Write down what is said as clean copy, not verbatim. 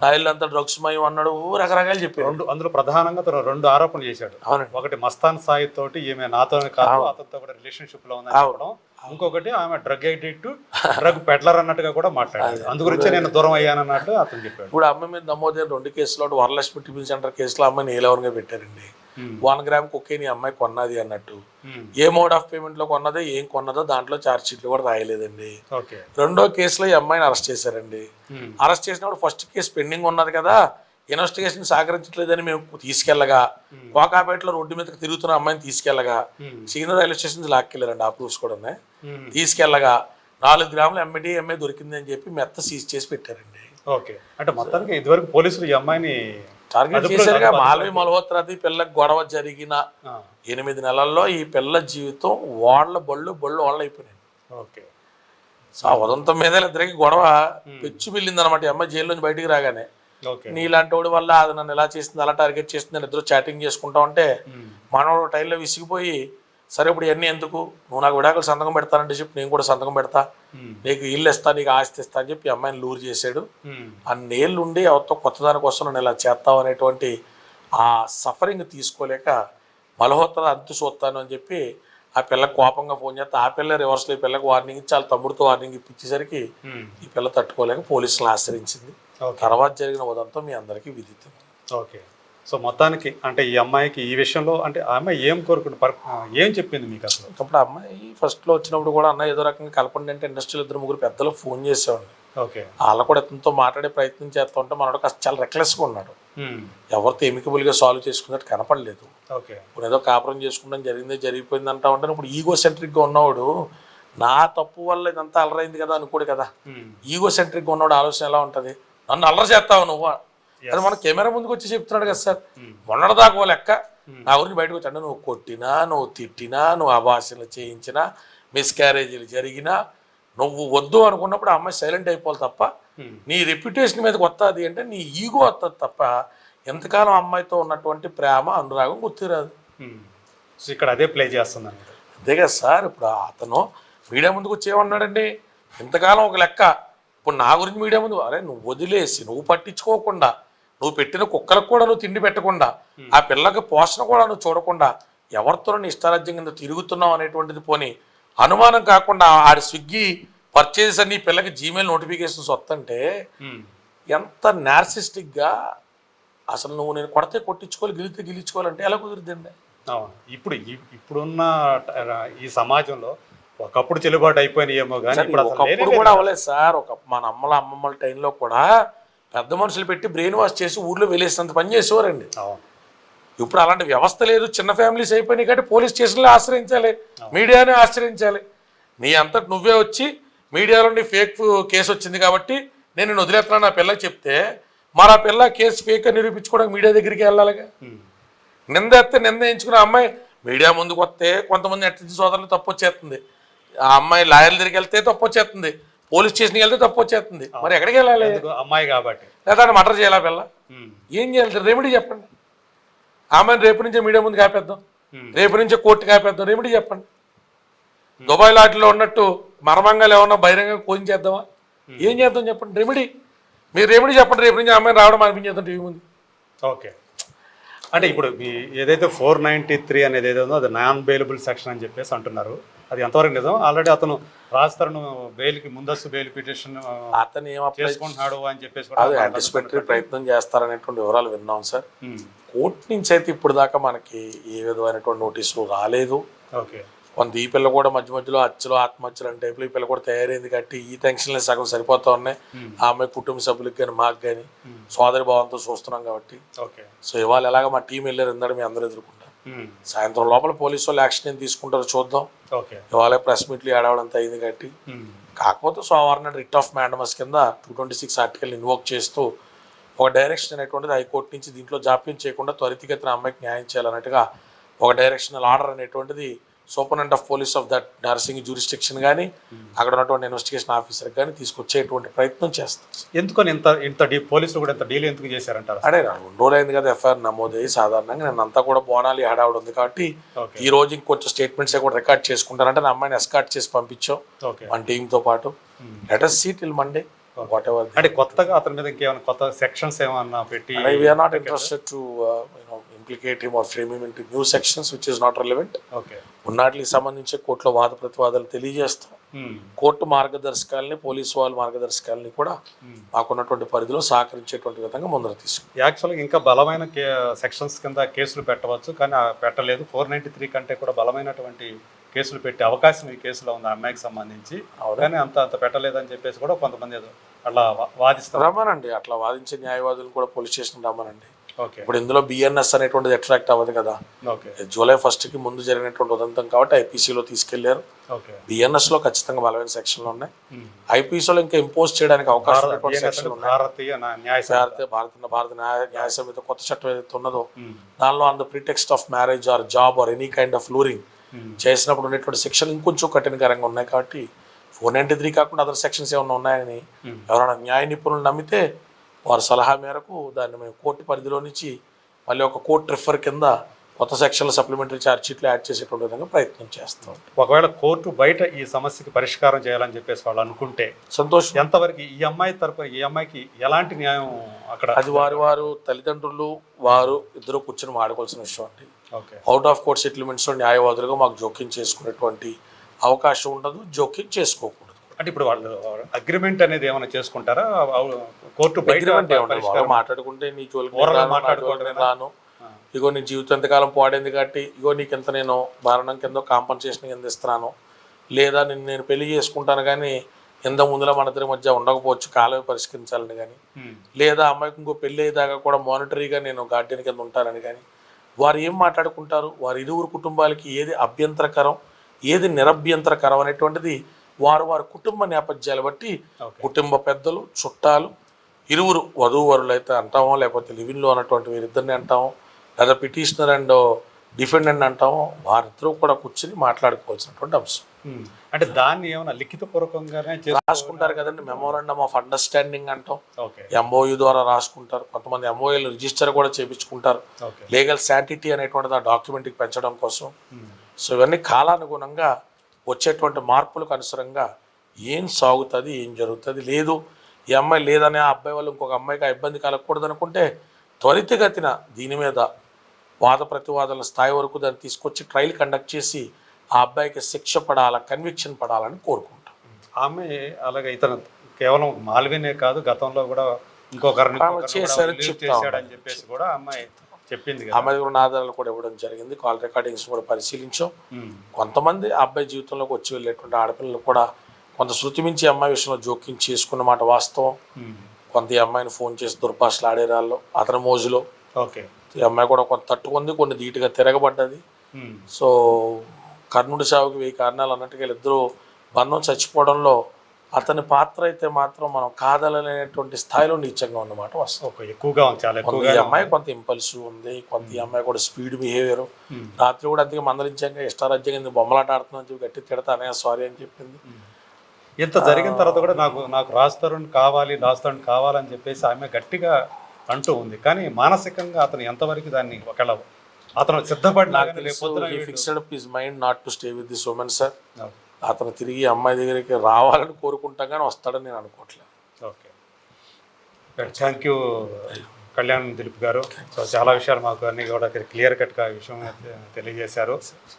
నా ఇల్లు అంతా డ్రగ్స్ మయం అన్నాడు, రకరకాలు చెప్పాడు. అందులో ప్రధానంగా తను 2 ఆరోపణలు చేశాడు. అవునండి. ఒకటి మస్తాన్ సాయి తోటి ఈమె నాతోనే కాదు అతనితో కూడా రిలేషన్షిప్ లో ఉందని చెప్పడం, ఇంకొకటి ఆమె డ్రగ్ ఎడిక్ట్, డ్రగ్ పెడ్లర్ అన్నట్టుగా కూడా మాట్లాడాడు. అందు గురించి నేను దూరం అయ్యానన్నట్టు అతను చెప్పాడు. ఇప్పుడు అమ్మాయి మీద నమోదైన 2 కేసులో వరలక్ష్మి టిఫిన్ సెంటర్ కేసులో అమ్మాయిని ఏలవరంగా పెట్టారండి. 1 గ్రామ్ కొకేన్ ఈ అమ్మాయి కొన్నది అన్నట్టు, ఏ మోడ్ ఆఫ్ పేమెంట్ లో కొన్నదో ఏం కొన్నదో దాంట్లో ఛార్జ్ షీట్లు కూడా రాయలేదండి. రెండో కేసులో ఈ అమ్మాయిని అరెస్ట్ చేశారండి. అరెస్ట్ చేసినప్పుడు ఫస్ట్ కేసు పెండింగ్ ఉన్నది కదా, ఇన్వెస్టిగేషన్ సహకరించట్లేదని మేము తీసుకెళ్ళగా, కోకాపేటలో రోడ్డు మీదకి తిరుగుతున్న అమ్మాయిని తీసుకెళ్ళగా సీనియర్ రైల్వే స్టేషన్ లాక్కెళ్ళారండి. ఆ ప్రూఫ్స్ కూడా ఉన్నాయి. తీసుకెళ్ళగా 4 గ్రాములు ఎంఐ దొరికింది అని చెప్పి మెత్త సీజ్ చేసి పెట్టారండి. ఓకే, అంటే మొత్తానికి ఇదివరకు పోలీసులు ఈ అమ్మాయిని టార్గెట్ చేశారుగా. మాల్వి మల్హోత్రాది పిల్లకి గొడవ జరిగిన 8 నెలల్లో ఈ పిల్ల జీవితం బళ్ళు వాళ్ళ అయిపోయినాయి. ఓకే, సో ఆ ఉదంతం మీద ఇద్దరికి గొడవ పెచ్చు పిల్లింది అనమాట. ఈ అమ్మాయి జైలు నుంచి బయటికి రాగానే నీలాంటి వాడి వల్ల అది నన్ను ఎలా చేసింది, అలా టార్గెట్ చేసింది అని ఇద్దరు చాటింగ్ చేసుకుంటా ఉంటే మనోడు టైంలో విసిగిపోయి, సరే ఇప్పుడు ఇవన్నీ ఎందుకు, నువ్వు నాకు విడాకులు సంతకం పెడతానంటే చెప్పి నేను కూడా సంతకం పెడతా, నీకు ఇల్లు ఇస్తా, నీకు ఆస్తి ఇస్తా అని చెప్పి అమ్మాయిని లూరు చేశాడు. అన్నేళ్ళు ఉండి ఎవరితో కొత్తదాని కోసం నేను ఇలా చేస్తావు అనేటువంటి ఆ సఫరింగ్ తీసుకోలేక మల్హోత్రా అంతు చూస్తాను అని చెప్పి ఆ పిల్లకి కోపంగా ఫోన్ చేస్తే ఆ పిల్ల రివర్స్లో ఈ పిల్లకి వార్నింగ్ ఇచ్చి వాళ్ళ తమ్ముడితో వార్నింగ్ ఇప్పించేసరికి ఈ పిల్ల తట్టుకోలేక పోలీసులను ఆశ్రయించింది. తర్వాత జరిగిన ఉదంతం మీ అందరికీ విదితం. ఓకే, సో మొత్తానికి అంటే ఈ అమ్మాయికి ఈ విషయంలో అంటే ఆ అమ్మాయి ఏం ఏం చెప్పింది మీకు అసలు? అప్పుడు అమ్మాయి ఫస్ట్లో వచ్చినప్పుడు కూడా అన్న ఏదో రకంగా కలపండి అంటే ఇండస్ట్రీలో 2-3 పెద్దలు ఫోన్ చేసేవాడిని. ఓకే, వాళ్ళు కూడా అతనితో మాట్లాడే ప్రయత్నం చేస్తూ ఉంటే మనోడు కాస్త చాలా రెక్లెస్గా ఉన్నాడు. ఎవరితో ఎమికబుల్గా సాల్వ్ చేసుకున్నట్టు కనపడలేదు. ఇప్పుడు ఏదో కాపురం చేసుకుంటాం జరిగిపోయింది అంటా ఉంటాను. ఇప్పుడు ఈగో సెంట్రిక్గా ఉన్నవాడు నా తప్పు వల్ల ఇదంతా అలరైంది కదా అనుకోడు కదా. ఈగో సెంట్రిక్గా ఉన్నవాడు ఆలోచన ఎలా ఉంటుంది, నన్ను అల్లరి చేస్తావు నువ్వు అది మన కెమెరా ముందుకు వచ్చి చెప్తున్నాడు కదా సార్. మొన్నటిదాకా లెక్క నా గురించి బయటకు వచ్చి అంటే నువ్వు కొట్టినా, నువ్వు తిట్టినా, నువ్వు అభాషలు చేయించినా, మిస్క్యారేజీలు జరిగినా నువ్వు వద్దు అనుకున్నప్పుడు ఆ అమ్మాయి సైలెంట్ అయిపోవాలి తప్ప నీ రెప్యుటేషన్ మీదకి వస్తుంది అంటే నీ ఈగో వస్తుంది తప్ప ఎంతకాలం అమ్మాయితో ఉన్నటువంటి ప్రేమ అనురాగం గుర్తురాదు. ఇక్కడ అదే ప్లే చేస్తున్నాను. అదే కదా సార్. ఇప్పుడు అతను మీడియా ముందుకు వచ్చేమన్నాడండి, ఇంతకాలం ఒక లెక్క. ఇప్పుడు నా గురించి మీడియా ముందు అరే నువ్వు వదిలేసి నువ్వు పట్టించుకోకుండా, నువ్వు పెట్టిన కుక్కలకు కూడా నువ్వు తిండి పెట్టకుండా, ఆ పిల్లకి పోషణ కూడా నువ్వు చూడకుండా ఎవరితో నీ ఇష్టారాజ్యం కింద తిరుగుతున్నావు అనేటువంటిది పోనీ అనుమానం కాకుండా ఆడి స్విగ్గీ పర్చేజెస్ అన్ని పిల్లకి జీమెయిల్ నోటిఫికేషన్స్ వస్తుంటే ఎంత నార్సిస్టిక్గా అసలు నువ్వు నేను కొడితే కొట్టించుకోవాలి, గిలితే గిలించుకోవాలంటే ఎలా కుదిరిద్దండి? ఇప్పుడున్న ఈ సమాజంలో ఒకప్పుడు చెల్లుబాటు అయిపోయినాయేమో కానీ ఒకప్పుడు కూడా అవ్వలేదు సార్. మన అమ్మమ్మల టైంలో కూడా పెద్ద మనుషులు పెట్టి బ్రెయిన్ వాష్ చేసి ఊర్లో వెళ్ళేసినంత పని చేసేవారండి. ఇప్పుడు అలాంటి వ్యవస్థ లేదు, చిన్న ఫ్యామిలీస్ అయిపోయినాయి కాబట్టి పోలీస్ స్టేషన్లో ఆశ్రయించాలి, మీడియానే ఆశ్రయించాలి. నీ అంతటి నువ్వే వచ్చి మీడియాలో నీ ఫేక్ కేసు వచ్చింది కాబట్టి నేను వదిలేస్తున్నాను నా పిల్లకి చెప్తే మరి ఆ పిల్ల కేసు ఫేక్ అని నిరూపించుకోవడానికి మీడియా దగ్గరికి వెళ్ళాలిగా. నింద ఎత్తే నింద ఎంచుకున్న అమ్మాయి మీడియా ముందుకు వస్తే కొంతమంది ఎట్టించి సోదరులు తప్పు వచ్చేస్తుంది, ఆ అమ్మాయి లాయర్ల దగ్గరికి వెళ్తే తప్పు వచ్చేస్తుంది, పోలీస్ స్టేషన్కి వెళ్తే తప్పు వచ్చేస్తుంది. మరి ఎక్కడికి వెళ్ళాలి? అమ్మాయి కాబట్టి లేదా మర్డర్ చేయాలా పిల్ల? ఏం చేయాలి? రెమెడీ చెప్పండి. ఆమెను రేపు నుంచే మీడియా ముందు కాపేద్దాం, రేపు నుంచే కోర్టు కాపేద్దాం, రెమెడీ చెప్పండి. దుబాయ్ లాట్లో ఉన్నట్టు మర్మంగా ఏమన్నా బహిరంగంగా కోచింగ్ చేద్దామా? ఏం చేద్దాం చెప్పండి, రెమెడీ. మీరు రెమెడీ చెప్పండి, రేపు నుంచి అమ్మాయిని రావడం అనిపించేద్దాం టీవీ ముందు. ఓకే, అంటే ఇప్పుడు ఏదైతే 493 అనేది ఏదో ఉందో అది నాన్ బెయిలబుల్ సెక్షన్ అని చెప్పేసి అంటున్నారు, అది ఎంతవరకు నిజం? ఆల్రెడీ అతను రాజస్థాన్ బెయిల్కి ముందస్తు బెయిల్ పిటిషన్ అతను ఏం చేసుకుంటున్నాడు అని చెప్పేసి యాంటిసిపేటరీ ప్రయత్నం చేస్తారనేటువంటి వివరాలు విన్నాం సార్. కోర్టు నుంచి అయితే ఇప్పుడు దాకా మనకి ఏ విధమైనటువంటి నోటీసులు రాలేదు. ఓకే, కొంత ఈ పిల్ల కూడా మధ్య మధ్యలో హత్యలు ఆత్మహత్యలు అంటే ఈ పిల్ల కూడా తయారైంది కాబట్టి ఈ టెన్షన్లే సగం సరిపోతా ఉన్నాయి. ఆ అమ్మాయి కుటుంబ సభ్యులకి కానీ మాకు కానీ సోదరి భావంతో చూస్తున్నాం కాబట్టి. సో ఇవాళ ఎలాగ మా టీం వెళ్ళారు ఇందాక మీ అందరూ ఎదుర్కొంటారు. సాయంత్రం లోపల పోలీసు వాళ్ళు యాక్షన్ ఏం తీసుకుంటారో చూద్దాం. ఇవాళ ప్రెస్ మీట్లు ఏడవడంతా అయింది కాబట్టి. కాకపోతే సోమవారం నాడు రిట్ ఆఫ్ మ్యాండమస్ కింద 226 ఆర్టికల్ ఇన్వోక్ చేస్తూ ఒక డైరెక్షన్ అనేటువంటిది హైకోర్టు నుంచి దీంట్లో జాప్యం చేయకుండా త్వరితగతిన అమ్మాయికి న్యాయం చేయాలన్నట్టుగా ఒక డైరెక్షనల్ ఆర్డర్ అనేటువంటిది superintendent of police of that nursing jurisdiction కానీ అక్కడ ఉన్నటువంటి ఇన్వెస్టిగేషన్ ఆఫీసర్ కానీ తీసుకొచ్చేటువంటి ప్రయత్నం చేస్తాం. ఎందుకని ఇంత పోలీసులు కూడా ఇంత డీల్ ఎందుకు చేశారంటారు? అదే 2 రోజులైంది కదా ఎఫ్ఐఆర్ నమోదయ్యి. సాధారణంగా నేను అంతా కూడా బోనాలి హడావుడు ఉంది కాబట్టి ఈ రోజు ఇంకొంచెం స్టేట్మెంట్స్ కూడా రికార్డ్ చేసుకుంటారంటే నా అమ్మాయిని ఎస్కార్ట్ చేసి పంపించాం మన టీంతో పాటు. Let us see till Monday. Whatever. అంటే కొత్తగా అతని మీద ఇంకేమైనా కొత్త సెక్షన్స్ ఏమన్నా పెట్టి we are not interested to implicate him or frame him in to new sections which is not relevant. Okay. ఉన్నట్లకి సంబంధించి కోర్టులో వాద ప్రతివాదాలు తెలియజేస్తాం. కోర్టు మార్గదర్శకాలని, పోలీసు వాళ్ళ మార్గదర్శకాలని కూడా మాకున్నటువంటి పరిధిలో సహకరించేటువంటి విధంగా ముందర తీసుకుంటాం. యాక్చువల్గా ఇంకా బలమైన సెక్షన్స్ కింద కేసులు పెట్టవచ్చు, కానీ పెట్టలేదు. 493 కంటే కూడా బలమైనటువంటి కేసులు పెట్టే అవకాశం ఈ కేసులో ఉంది ఆ అమ్మాయికి సంబంధించి. కానీ అంత పెట్టలేదని చెప్పేసి కూడా కొంతమంది అట్లా వాదిస్తారు. రమ్మనండి, అట్లా వాదించే న్యాయవాదులు కూడా పోలీస్ స్టేషన్ రమ్మనండి. ఓకే. ఇప్పుడు ఇందులో బిఎన్ఎస్ అనేటువంటిది అట్రాక్ట్ అవ్వదు కదా. ఓకే. జూలై 1కి ముందు జరిగినటువంటి ఉదంతం కాబట్టి ఐపీసీలో తీసుకెళ్లారు. ఓకే. బిఎన్ఎస్లో ఖచ్చితంగా బలమైన సెక్షన్లు ఉన్నాయి. ఐపీసీలో ఇంకా ఇంపోజ్ చేయడానికి అవకాశం ఉన్నటువంటి సెక్షన్లు ఉన్నాయి. భారత న్యాయ సమితి కొత్త చట్టం ఏదైతే ఉన్నదో దానిలో on the pretext of marriage or job or any kind of luring చేసినప్పుడు ఉన్నటువంటి సెక్షన్లు ఇంకొంచెం కఠినకరంగా ఉన్నాయి. కాబట్టి 493 కాకుండా అదర్ సెక్షన్స్ ఏమైనా ఉన్నాయని ఎవరైనా న్యాయ నిపుణులు నమ్మితే వారి సలహా మేరకు దాన్ని మేము కోర్టు పరిధిలో నుంచి మళ్ళీ ఒక కోర్టు రిఫర్ కింద కొత్త సెక్షన్ల సప్లిమెంటరీ ఛార్జ్ షీట్లు యాడ్ చేసేటువంటి విధంగా ప్రయత్నం చేస్తాం. ఒకవేళ కోర్టు బయట ఈ సమస్యకి పరిష్కారం చేయాలని చెప్పేసి వాళ్ళు అనుకుంటే సంతోషం. ఎంతవరకు ఈ అమ్మాయి తరపున ఈ అమ్మాయికి ఎలాంటి న్యాయం అక్కడ? అది వారు తల్లిదండ్రులు వారు ఇద్దరు కూర్చొని మాడుకోవాల్సిన విషయం అండి. ఓకే. అవుట్ ఆఫ్ కోర్ట్ సెటిల్మెంట్స్లో న్యాయవాదులుగా మాకు జోక్యం చేసుకునేటువంటి అవకాశం ఉండదు, జోక్యం చేసుకోకూడదు. అంటే ఇప్పుడు వాళ్ళు అగ్రిమెంట్ అనేది ఏమైనా చేసుకుంటారా కోర్టు అగ్రిమెంట్ ఏమంటారు? మాట్లాడుకుంటే నీ జోలికి రాను, ఇగో నీ జీవితం ఎంతకాలం పాడైంది కాబట్టి ఇగో నీకు ఎంత నేను మరణం కింద కాంపన్సేషన్ కింద ఇస్తున్నాను, లేదా నేను పెళ్లి చేసుకుంటాను కానీ ఎంత ముందులో మన ఇద్దరి మధ్య ఉండకపోవచ్చు, కాలమే పరిష్కరించాలని కానీ, లేదా అమ్మాయికి ఇంకో పెళ్ళి అయ్యేదాకా కూడా మానిటరీగా నేను గార్డియన్ కింద ఉంటానని కానీ వారు ఏం మాట్లాడుకుంటారు, వారి ఇరువురు కుటుంబాలకి ఏది అభ్యంతరకరం ఏది నిరభ్యంతరకరం అనేటువంటిది వారి కుటుంబ నేపథ్యాలు బట్టి కుటుంబ పెద్దలు, చుట్టాలు, ఇరువురు వధూవరులు అయితే అంటామో, లేకపోతే లివిన్లో ఉన్నటువంటి వీరిద్దరిని అంటామో, లేదా పిటిషనర్ అండ్ డిఫెండెంట్ అంటామో, వారిద్దరూ కూడా కూర్చొని మాట్లాడుకోవాల్సినటువంటి అంశం. అంటే దాన్ని ఏమైనా లిఖితపూర్వకంగానే రాసుకుంటారు కదండి, మెమోరాండమ్ ఆఫ్ అండర్స్టాండింగ్ అంటాం. ఎంఓయూ ద్వారా రాసుకుంటారు, కొంతమంది ఎంఓయూలు రిజిస్టర్ కూడా చేయించుకుంటారు లీగల్ శాంటిటీ అనేటువంటిది ఆ డాక్యుమెంట్కి పెంచడం కోసం. సో ఇవన్నీ కాలానుగుణంగా వచ్చేటువంటి మార్పులకు అనుసరంగా ఏం సాగుతుంది, ఏం జరుగుతుంది, లేదు ఈ అమ్మాయి లేదనే ఆ అబ్బాయి వాళ్ళు ఇంకొక అమ్మాయికి ఆ ఇబ్బంది కలగకూడదు అనుకుంటే త్వరితగతిన దీని మీద వాద ప్రతివాదాల స్థాయి వరకు దాన్ని తీసుకొచ్చి ట్రయల్ కండక్ట్ చేసి ఆ అబ్బాయికి శిక్ష పడాలా, కన్విక్షన్ పడాలని కోరుకుంటాం. ఆమె అలాగే ఇతను కేవలం మాల్వినే కాదు, గతంలో కూడా ఇంకొకరిని చేశాడని చెప్పేసి కూడా అమ్మాయి చెప్పింది. ఆమె దగ్గర ఆధారాలు కూడా ఇవ్వడం జరిగింది, కాల్ రికార్డింగ్స్ కూడా పరిశీలించాం. కొంతమంది అబ్బాయి జీవితంలోకి వచ్చి వెళ్ళేటువంటి ఆడపిల్లలు కూడా కొంత శృతి మించి అమ్మాయి విషయంలో జోక్యం చేసుకున్నమాట వాస్తవం. కొంత ఈ అమ్మాయిని ఫోన్ చేసి దుర్భాషలు ఆడేరాళ్ళు అతని మోజులో. ఓకే. ఈ అమ్మాయి కూడా కొంత తట్టుకుంది, కొన్ని ధీటుగా తిరగబడ్డది. సో కర్ణుడి సావుకి 1000 కారణాలు అన్నట్టుగా వీళ్ళిద్దరూ బంధం చచ్చిపోవడంలో అతని పాత్ర అయితే మాత్రం మనం కాదలనేటువంటి స్థాయిలో నీచంగా ఉన్నమాట వస్తుంది. ఎక్కువగా ఈ అమ్మాయి కొంత ఇంపల్సివ్ ఉంది, కొంత ఈ అమ్మాయి కూడా స్పీడ్ బిహేవియర్. రాత్రి కూడా అందుకే మందలించాక ఇష్టారాజ్యంగా బొమ్మలాట ఆడుతుందని చెప్పి గట్టి తిడతా అనే సారీ అని చెప్పింది. ఇంత జరిగిన తర్వాత కూడా నాకు రాజతరుణ్ కావాలని చెప్పేసి ఆమె గట్టిగా అంటూ ఉంది. కానీ మానసికంగా అతను ఎంతవరకు దాన్ని ఒకవేళ అతను fixed up his mind not to stay with this woman sir. అతను తిరిగి అమ్మాయి దగ్గరికి రావాలని కోరుకుంటాం కానీ వస్తాడని నేను అనుకోవట్లేదు. Okay, thank you Kalyan Dilip గారు. సో చాలా విషయాలు మాకు అన్నీ కూడా క్లియర్ కట్గా విషయం తెలియజేశారు.